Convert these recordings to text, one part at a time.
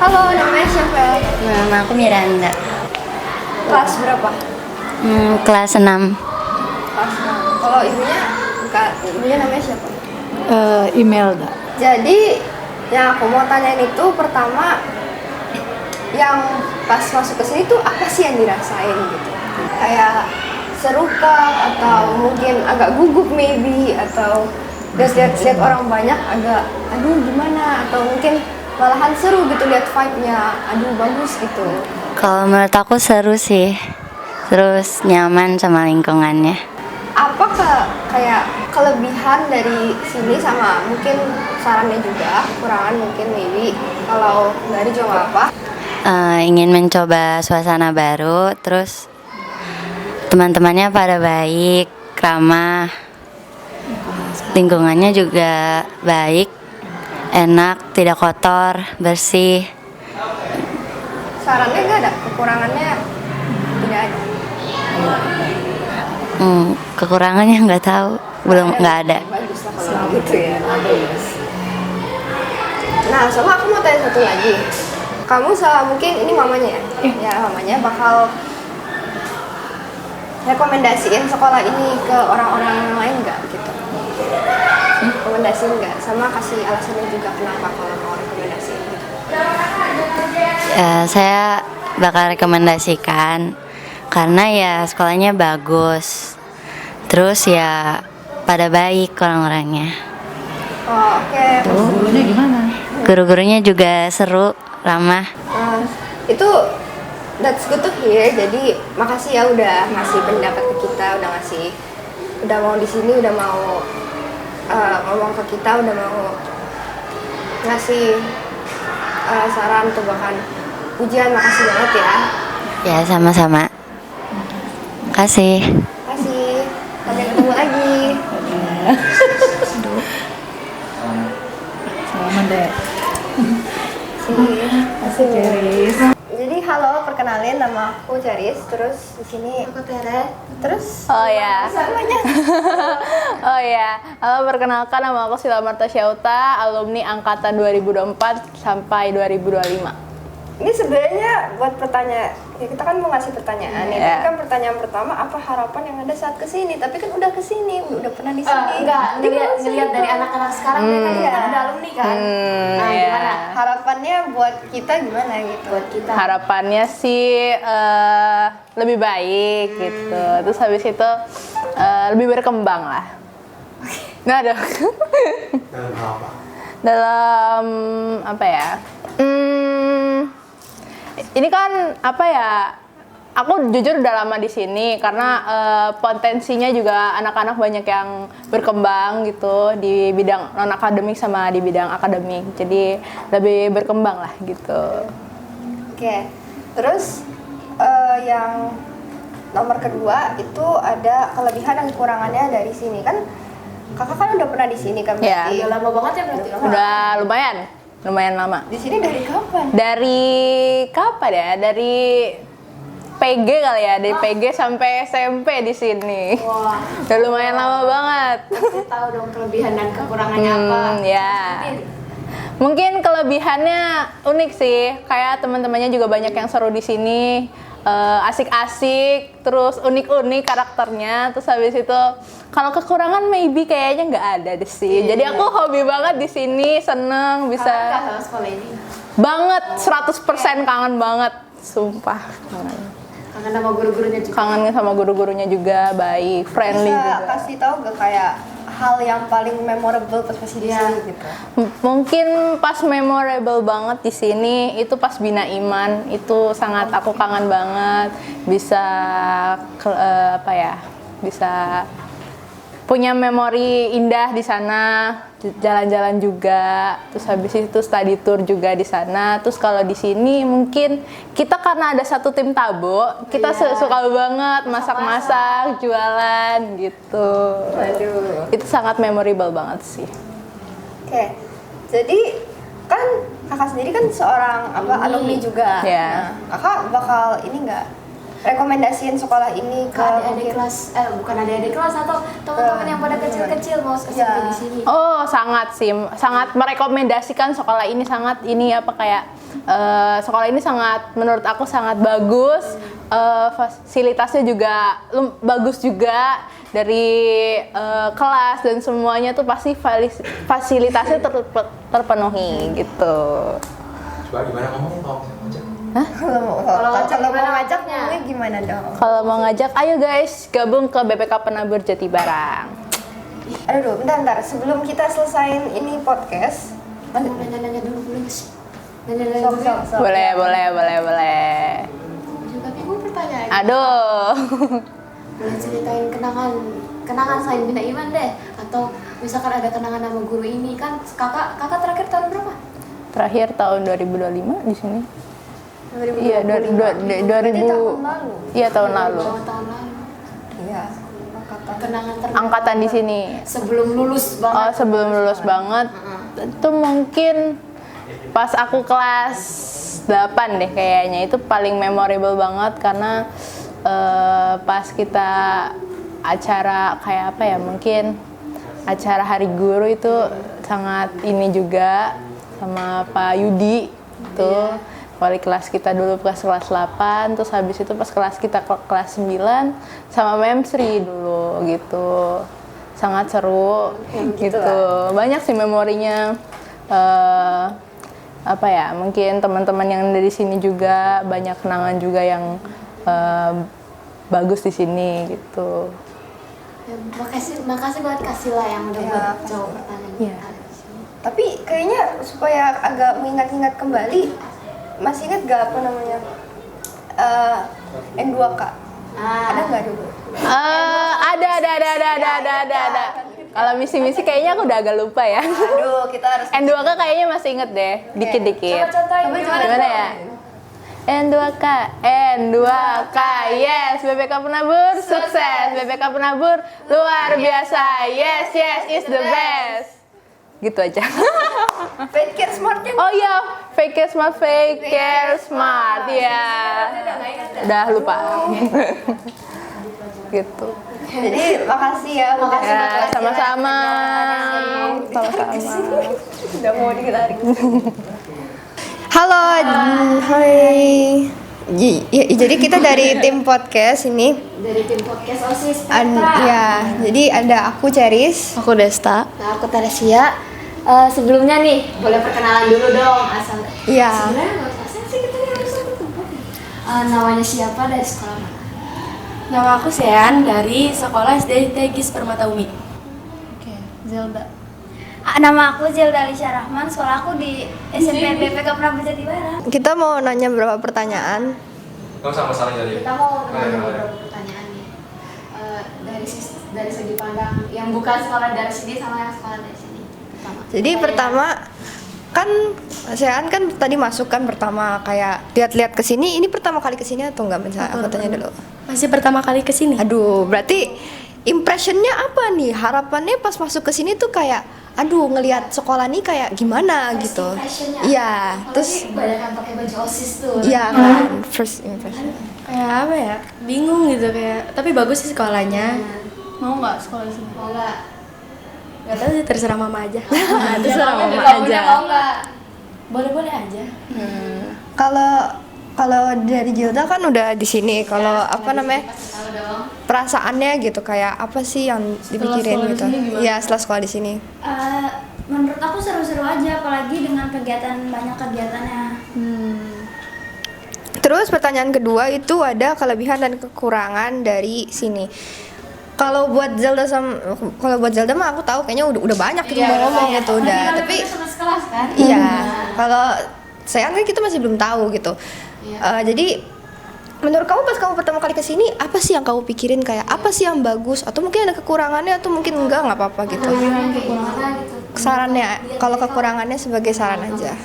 Halo, namanya siapa? Nama aku Miranda. Kelas berapa? Kelas 6. Kelas 6. Kalau ibunya namanya siapa? Imelda. Jadi yang aku mau tanyain itu pertama, yang pas masuk ke sini tuh apa sih yang dirasain gitu? Kayak seru kah atau mungkin agak gugup maybe, atau lihat orang banyak agak aduh gimana, atau mungkin malahan seru gitu lihat vibe-nya, aduh bagus gitu. Kalau menurut aku seru sih, terus nyaman sama lingkungannya. Apa kayak kelebihan dari sini sama mungkin sarannya juga, kekurangan mungkin maybe, kalau dari juga nggak apa. Ingin mencoba suasana baru, terus teman-temannya pada baik, ramah, lingkungannya juga baik, enak, tidak kotor, bersih. Sarannya nggak ada, kekurangannya tidak ada. Kekurangannya nggak tahu, belum nggak ada. Bagus lah kalau gitu ya. Nah, sama aku mau tanya satu lagi. Kamu mungkin ini mamanya ya? Ya, mamanya bakal rekomendasiin sekolah ini ke orang-orang yang lain nggak gitu? Rekomendasiin nggak? Sama kasih alasannya juga kenapa kalau mau rekomendasiin gitu. Saya bakal rekomendasikan karena ya sekolahnya bagus, terus ya pada baik orang-orangnya. Oh, oke. Gurunya gimana? Guru-gurunya juga seru, ramah. Itu that's good to hear. Jadi makasih ya udah ngasih pendapat ke kita, udah mau di sini, udah mau ngomong ke kita, udah mau ngasih saran atau bahkan pujian. Makasih banget ya. Ya sama-sama. Makasih. Makasih. Sampai ketemu lagi. Selamat deh. Kasih. Ceris. Jadi halo, perkenalin nama aku Ceris. Terus di sini aku Tere. Terus Oh ya. namanya. Oh ya. Halo, perkenalkan nama aku Sila Marta Syauta, alumni angkatan 2024 sampai 2025. Ini sebenarnya buat pertanyaan, ya kita kan mau ngasih pertanyaan nih. Yeah. Tapi kan pertanyaan pertama, apa harapan yang ada saat kesini? Tapi kan udah kesini, udah pernah di sini. Enggak, ngelihat dari anak-anak sekarang mereka kan udah alumni kan. Nah, Iya. gimana? Harapannya buat kita gimana gitu? Buat kita. Harapannya sih lebih baik gitu. Terus habis itu lebih berkembang lah. Nah, ada. Dalam apa ya? Ini kan apa ya? Aku jujur udah lama di sini karena potensinya juga anak-anak banyak yang berkembang gitu di bidang non akademik sama di bidang akademik. Jadi lebih berkembang lah gitu. Oke. Terus yang nomor kedua itu ada kelebihan dan kekurangannya dari sini kan. Kakak kan udah pernah di sini kan berarti. Udah lama banget ya berarti. Udah lumayan lama. Di sini dari kapan? Dari kapan ya? Dari PG kali ya, dari PG sampai SMP di sini. Wah. Udah lumayan lama banget. Saya tahu dong kelebihan dan kekurangannya apa. Ya. Mungkin kelebihannya unik sih, kayak teman-temannya juga banyak yang seru di sini, asik-asik, terus unik-unik karakternya. Terus habis itu, kalau kekurangan maybe kayaknya nggak ada deh sih. Jadi aku hobi banget di sini, seneng bisa. Kangen sama sekolah ini. Banget, 100% kangen banget, sumpah. Kangen sama guru-gurunya juga. Kangen sama guru-gurunya juga, baik, friendly Bisa juga. kasih tahu gak kayak hal yang paling memorable pas masih di sini gitu? Mungkin pas memorable banget di sini itu pas Bina Iman, itu sangat aku kangen banget. Bisa bisa punya memori indah di sana, jalan-jalan juga, terus habis itu study tour juga di sana. Terus kalau di sini mungkin kita karena ada satu tim tabo, kita suka banget masak-masak, jualan gitu. Aduh. Itu sangat memorable banget sih. Oke. Jadi kan kakak sendiri kan seorang alumni juga. Ya. Nah, kakak bakal ini nggak rekomendasiin sekolah ini ke adik-adik kelas, bukan adik-adik kelas atau teman-teman yang pada kecil-kecil mau SMP di sini. Oh, sangat merekomendasikan sekolah ini, sangat ini apa kayak sekolah ini menurut aku sangat bagus. Fasilitasnya juga bagus juga, dari kelas dan semuanya tuh pasti fasilitasnya terpenuhi gitu. Coba gimana ngomongin kalau ngajak? Kalau mau ngajak ngomongnya gimana dong? Kalau mau ngajak, ayo guys gabung ke BPK Penabur Jatibarang. Aduh, bentar. Sebelum kita selesain ini podcast, Nanya-nanya dulu guys. Nanya-nanya sok. dulu. Boleh. Juga bingung pertanyaan. Aduh. Boleh ceritain kenangan selain Bina Iman deh, atau misalkan ada kenangan sama guru ini kan kakak terakhir tahun berapa? Terakhir tahun 2025 di sini. 2025. Iya, Berarti 2000. tahun lalu. Iya, tahun lalu. Tahun lalu. Iya. Kenangan Angkatan di sini. sebelum lulus Oh, banget. sebelum lulus banget. Itu mungkin pas aku kelas 8 deh kayaknya. Itu paling memorable banget karena pas kita acara kayak apa ya, mungkin acara Hari Guru itu sangat ini juga sama Pak Yudi tuh. Wali kelas kita dulu pas kelas 8, terus habis itu pas kelas kita kelas 9 sama Mem Sri dulu gitu. Sangat seru gitu. Banyak sih memorinya. Apa ya, mungkin teman-teman yang dari sini juga banyak kenangan juga yang bagus di sini gitu. Ya, makasih buat Kasila yang udah buat jawab pertanyaan Iya. kita. Tapi kayaknya supaya agak mengingat-ingat kembali, masih ingat gak apa namanya N2K? Ada nggak dulu? Ada. Kalau misi-misi kayaknya aku udah agak lupa ya. Aduh, kita harus N2K kayaknya masih inget deh, dikit-dikit. Contohin Gimana ya? N2K, yes, BPK Penabur sukses, BPK Penabur luar biasa, yes, is the best. Gitu aja. Fake care smartnya. Oh iya, fake care smart, ya. Udah lupa. Gitu. Jadi makasih ya. Ya, sama-sama. Udah mau ditarik. Halo, hai. Jadi kita dari tim podcast ini. Dari tim podcast OSIS Ya, jadi ada aku Ceris. Aku Desta. Nah, aku Teresia. Sebelumnya nih, boleh perkenalan dulu dong asal. Iya. Sebenarnya nggak usah sih, kita harus bertemu. Namanya siapa, dari sekolah mana? Nama aku Sean dari Sekolah SD Tegis Permata Umi. Zelda. Nama aku Zelda Alisha Rahman, sekolah aku di SMP BPK Penabur Jatibarang. Kita mau nanya beberapa pertanyaan. Kamu sama saling jadi. Kita mau nanya beberapa pertanyaan nih. Dari segi pandang yang bukan sekolah dari sini sama yang sekolah dari sini. Jadi pertama kan Sean kan tadi masuk kan pertama kayak lihat-lihat ke sini. Ini pertama kali ke sini atau enggak? Misalnya aku tanya dulu. Masih pertama kali kesini. Aduh, berarti impressionnya apa nih? Harapannya pas masuk ke sini tuh kayak, aduh ngelihat sekolah nih kayak gimana First gitu. impression-nya. Iya, terus banyak yang pakai baju OSIS tuh. iya kan, first impression. Kayak apa ya? Bingung gitu kayak. Tapi bagus sih sekolahnya. Mau nggak sekolah di sini? Mau nggak? Gak tahu sih, terserah mama aja. Terserah mama aja. Mau nggak? Boleh-boleh aja. Kalau dari Jilda kan udah di sini. Kalau apa namanya? Tahu dong. Perasaannya gitu kayak apa sih yang dipikirin sekolah di gitu? sini gimana? Iya, setelah sekolah di sini. Menurut aku seru-seru aja, apalagi dengan banyak kegiatannya. Terus pertanyaan kedua itu ada kelebihan dan kekurangan dari sini. Kalau buat Zelda mah aku tahu kayaknya udah banyak gitu ngomong gitu udah. Tapi Sekelas kan? iya, kalau saya kan kita masih belum tahu gitu. Jadi menurut kamu pas kamu pertama kali kesini apa sih yang kamu pikirin, kayak apa sih yang bagus atau mungkin ada kekurangannya atau mungkin nggak apa-apa gitu. Sarannya kalau kekurangannya sebagai saran aja.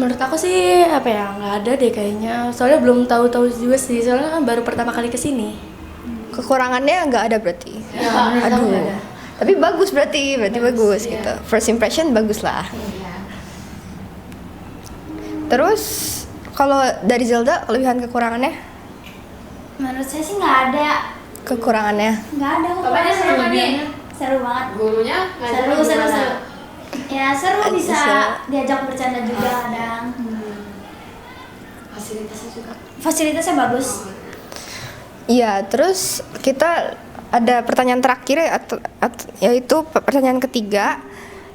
Menurut aku sih apa ya, nggak ada deh kayaknya. Soalnya belum tahu-tahu juga sih. Soalnya kan baru pertama kali kesini. Kekurangannya nggak ada berarti. Aduh. Tapi bagus berarti bagus gitu. First impression bagus lah. Terus kalau dari Zelda kelebihan kekurangannya? Menurut saya sih nggak ada. Kekurangannya. Nggak ada. Bapaknya seru kan nih? Seru banget. Gurunya Seru. Ya seru, bisa Seru. diajak bercanda juga kadang. fasilitasnya juga. Fasilitasnya bagus. Iya, terus kita ada pertanyaan terakhir ya, yaitu pertanyaan ketiga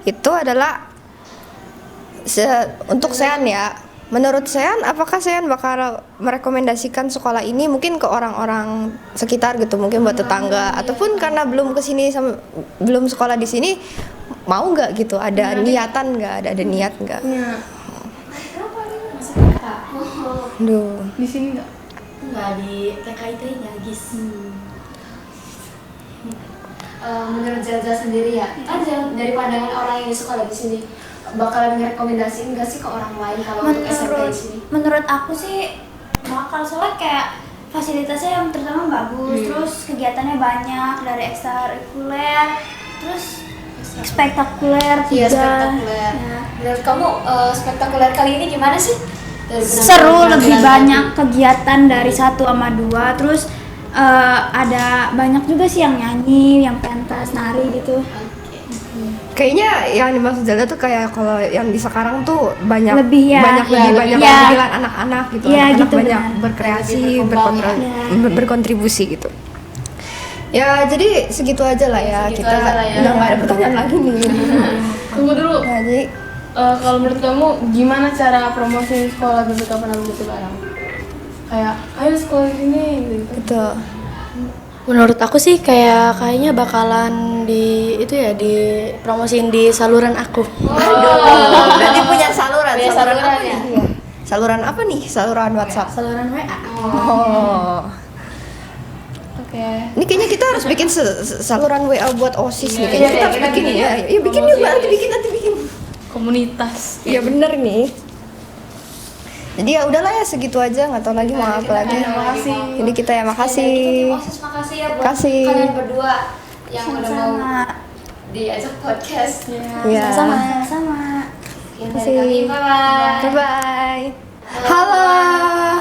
itu adalah untuk Sean ya. Menurut Sean, apakah Sean bakal merekomendasikan sekolah ini mungkin ke orang-orang sekitar gitu, mungkin buat tetangga, ataupun karena belum kesini belum sekolah di sini, mau nggak gitu? Ada niatan nggak? Ada niat nggak? Duh. Di sini nggak? Nggak di TKIT-nya, Gis. Menurut Zelda sendiri ya, kan dari pandangan orang yang sekolah di sini bakalan merekomendasiin nggak sih ke orang lain kalau untuk SMP di sini? Menurut aku sih bakal, soalnya kayak fasilitasnya yang terutama bagus, terus kegiatannya banyak dari ekstrakurikuler, terus spektakuler juga. Iya, spektakuler. Ya. Menurut kamu spektakuler kali ini gimana sih? Dari Seru, penampilan lebih tadi. banyak kegiatan dari 1 sama 2, terus ada banyak juga sih yang nyanyi, yang pentas, nari gitu. Kayaknya yang dimaksud Zelda tuh kayak kalau yang di sekarang tuh banyak Lebih ya. banyak lebih Ya, banyak ya. penampilan anak-anak gitu. Ya, Anak-anak gitu, banyak benar. berkreasi, Lebih berkembang, berkontribusi gitu. Ya, jadi segitu aja lah ya. Segitu Kita aja lah ya. udah nggak ada pertanyaan lagi nih. Tunggu dulu. Nah, jadi Kalau menurut kamu gimana cara promosi sekolah BPK Penabur Jatibarang? Kayak ayo sekolah di sini gitu. gitu. Menurut aku sih kayaknya bakalan dipromosiin di saluran aku. Berarti punya saluran. Punya Saluran saluran apa ya? nih? Saluran apa nih? Saluran WhatsApp. Saluran WA. Oh. Oke. Ini kayaknya kita harus bikin saluran WA buat OSIS nih. Kayaknya kita harus iya, bikin iya. ya. Ya bikin yuk, nanti bikin. Komunitas. Iya bener nih. Jadi ya udahlah ya, segitu aja, nggak tahu lagi mau apa lagi. Makasih. Jadi kita ya makasih. Makasih ya buat Kasih. kalian berdua yang udah mau Sama. diajak podcast. Iya. Sama. Sekian dari Kasih. kami, bye-bye. Bye bye. Halo.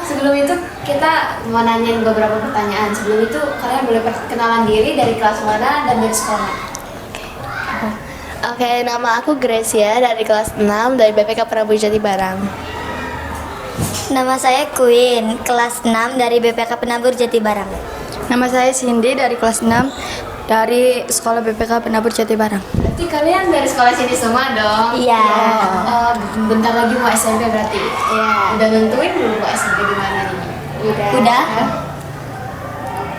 Sebelum itu kita mau nanyain beberapa pertanyaan. Sebelum itu kalian boleh perkenalan diri, dari kelas mana dan dari sekolah. Oke, nama aku Gracia dari kelas 6 dari BPK Penabur Jatibarang. Nama saya Queen, kelas 6 dari BPK Penabur Jatibarang. Nama saya Cindy dari kelas 6 dari Sekolah BPK Penabur Jatibarang. Berarti kalian dari sekolah sini semua dong? Iya. Bentar lagi mau SMP berarti? Iya. Udah nentuin belum mau SMP di mana nih? Udah.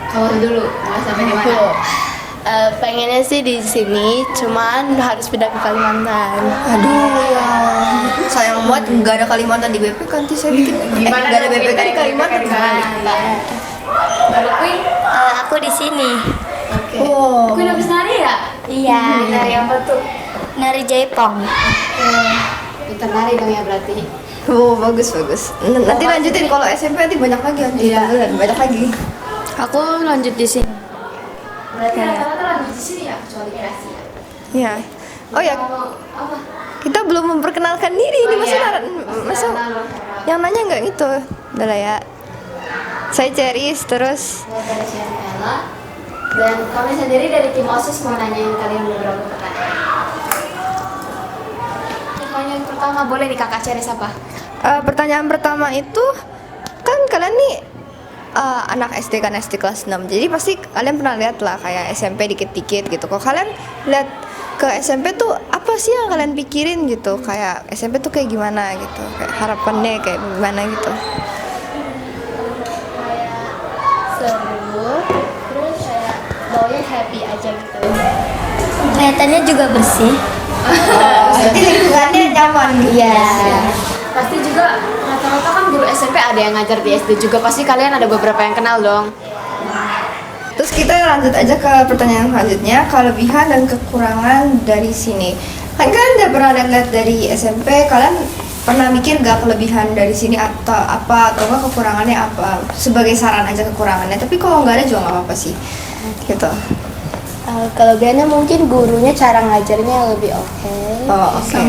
Kamu dulu mau SMP di mana? Pengennya sih di sini, cuman harus pindah ke Kalimantan. Aduh ya. Sayang banget nggak ada Kalimantan di BPK, nanti saya bikin. Gimana Nggak ada dong BPK di pindah Kalimantan. Kalau Queen? Aku di sini. Oke. Oh. Queen habis nari ya? Iya. Nari apa tuh? Nari Jaipong. Pintar nari dong ya berarti. Oh bagus. Nanti lanjutin kalau SMP nanti banyak lagi nanti. Iya. Banyak lagi. Aku lanjut di sini. Berarti rata-rata lanjut di sini ya, kecuali kreasi ya. Iya. Oh ya, Mau apa? kita belum memperkenalkan diri ini, masa yang nanya nggak gitu. Udah lah ya. Saya Ceris, terus Saya dari Cianella. Dan kami sendiri dari tim OSIS mau nanyain kalian beberapa pertanyaan. Pertanyaan pertama boleh nih kakak Ceris apa? pertanyaan pertama itu kan kalian nih anak SD kan, SD kelas 6. Jadi pasti kalian pernah lihat lah kayak SMP dikit-dikit gitu. Kalau kalian lihat ke SMP tuh apa sih yang kalian pikirin gitu? Kayak SMP tuh kayak gimana gitu? Kayak harapannya kayak gimana gitu? Seru, terus kayak baunya happy aja gitu. Kelihatannya juga bersih. Berarti lingkungannya nyaman gitu. Iya. Pasti juga rata-rata kan guru SMP ada yang ngajar di SD juga. Pasti kalian ada beberapa yang kenal dong. Terus kita lanjut aja ke pertanyaan selanjutnya, kelebihan dan kekurangan dari sini. Kan kalian udah pernah lihat dari SMP, kalian pernah mikir gak kelebihan dari sini atau apa, atau enggak kekurangannya apa? Sebagai saran aja kekurangannya, tapi kalau nggak ada juga nggak apa-apa sih. Gitu. Kelebihannya mungkin gurunya cara ngajarnya lebih oke. Oh, oke.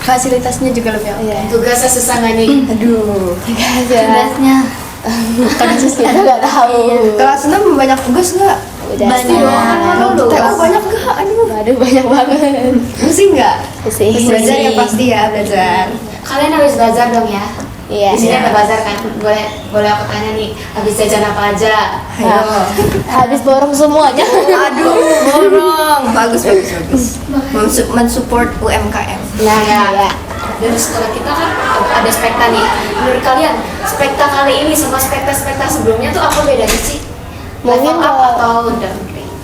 Fasilitasnya juga lebih oke. Tugasnya susah nggak nih? Aduh. Tugasnya Karena kita nggak tahu. Kelas 6 banyak tugas nggak? Pasti dong, kan lo lulus. TO banyak nggak? Aduh. Aduh banyak banget. Pusing nggak? Pusing. Belajar ya pasti ya, belajar. Kalian harus belajar dong ya. Iya. Di sini ada bazar kan? Boleh aku tanya nih, habis jajan apa aja? Ayo. Habis borong semuanya. Aduh, borong. Bagus. Mensupport UMKM. Nah, ya. Dari sekolah kita kan ada spekta nih. Menurut kalian, spekta kali ini sama spekta sebelumnya tuh apa bedanya sih? Mungkin Level up atau downgrade?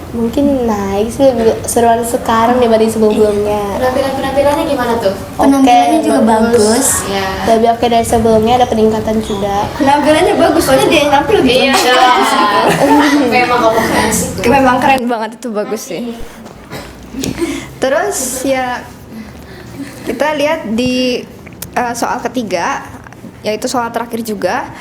Mungkin naik sih lebih seruan sekarang dibanding sebelumnya. Penampilannya gimana tuh? Penampilannya Oke, juga bagus. Ya. Lebih oke dari sebelumnya, ada peningkatan juga. Penampilannya bagus, soalnya dia yang tampil lebih Iya bagus. Memang kamu keren sih. Memang keren banget, itu bagus sih. Terus ya kita lihat di soal ketiga, yaitu soal terakhir juga.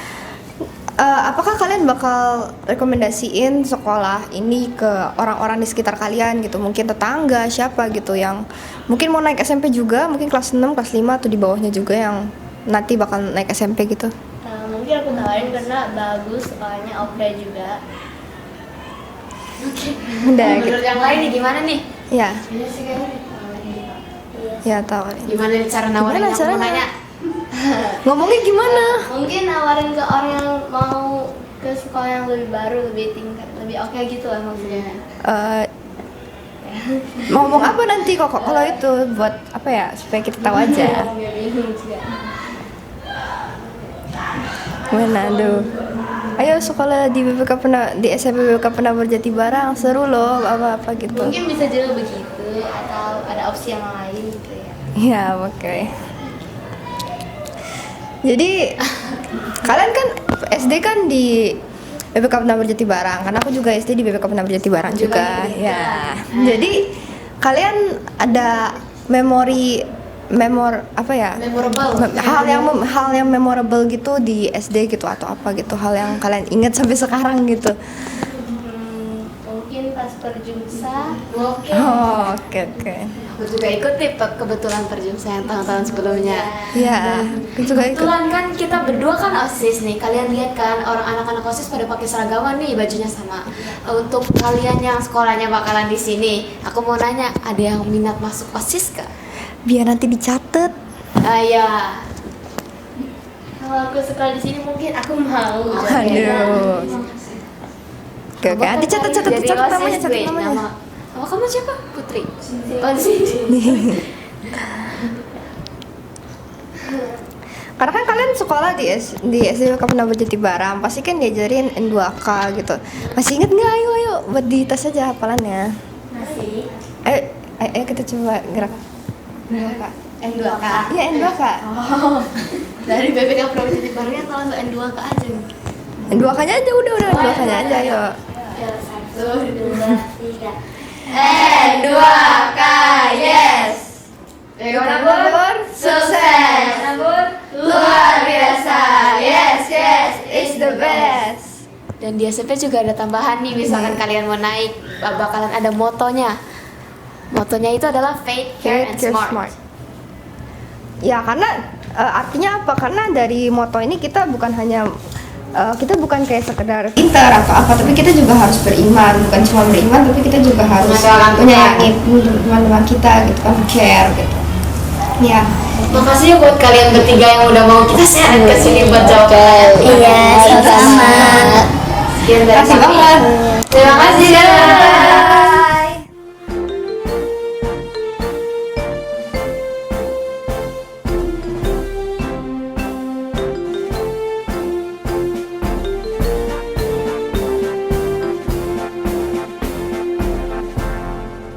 Apakah kalian bakal rekomendasiin sekolah ini ke orang-orang di sekitar kalian gitu? Mungkin tetangga, siapa gitu yang mungkin mau naik SMP juga, mungkin kelas 6, kelas 5 atau di bawahnya juga yang nanti bakal naik SMP gitu. Mungkin aku tawarin karena bagus, sekolahnya oke juga. Udah gitu. Menurut yang lain nih gimana nih? Ya. Ya tahu. Gimana nih cara nawarin? Gimana Aku caranya? mau nanya. Ngomongnya gimana? Mungkin nawarin ke orang yang mau ke sekolah yang lebih baru, lebih tingkat, lebih oke gitu lah maksudnya. Ngomong apa nanti kok kalau itu buat apa ya supaya kita tahu aja. Manado. Ayo sekolah di di SMP BPK Penabur Jatibarang seru loh apa gitu. Mungkin bisa jadi begitu atau ada opsi yang lain gitu ya. Ya oke. Jadi kalian kan SD kan di BPK Penabur Jatibarang, karena aku juga SD di BPK Penabur Jatibarang juga. Ya. Jadi kalian ada memorable hal yang memorable gitu di SD gitu atau apa gitu, hal yang kalian ingat sampai sekarang gitu. Mungkin pas perjumsa. Oke. Oh, oke. Aku juga ikut nih kebetulan perjumsa yang tahun-tahun sebelumnya. Iya, aku juga ikut. Kebetulan kan kita berdua kan OSIS nih. Kalian lihat kan orang anak-anak OSIS pada pakai seragaman nih, bajunya sama. Untuk kalian yang sekolahnya bakalan di sini, aku mau nanya, ada yang minat masuk OSIS kah? Biar nanti dicatat. Ya. Kalau aku sekolah di sini mungkin aku mau. Aduh. Oke, nanti catat Jadi namanya, OSIS, catat gue. namanya. Nama kamu siapa? Putri. Oh, sini. Karena kan kalian sekolah di SDWK Penabur Jatibarang, pasti kan diajarin N2K gitu. Masih inget nggak? Ayo buat di tas aja hafalannya. Masih. Ayo kita coba gerak. N2K. N2K. Iya N2K. Oh. Dari BPK Penabur Jatibarangnya kalau untuk N2K aja. N2K-nya aja udah N2K-nya aja ayo. Ya, 1, 2, 3. N2K, yes. Penabur sukses. Penabur Luar biasa. Yes, it's the best. Dan di SMP juga ada tambahan nih, misalkan kalian mau naik, bakalan ada motonya. Motonya itu adalah faith, care, and smart. Ya karena artinya apa? Karena dari moto ini kita bukan hanya kita bukan kayak sekedar pintar atau apa, tapi kita juga harus beriman. Bukan cuma beriman, tapi kita juga harus menyayangi teman-teman kita gitu kan, care gitu. Ya. Makasih ya buat kalian bertiga yang udah mau kita share ke sini buat jawab. Iya, sama-sama. Sekian dari kami. Terima kasih banget. Terima kasih.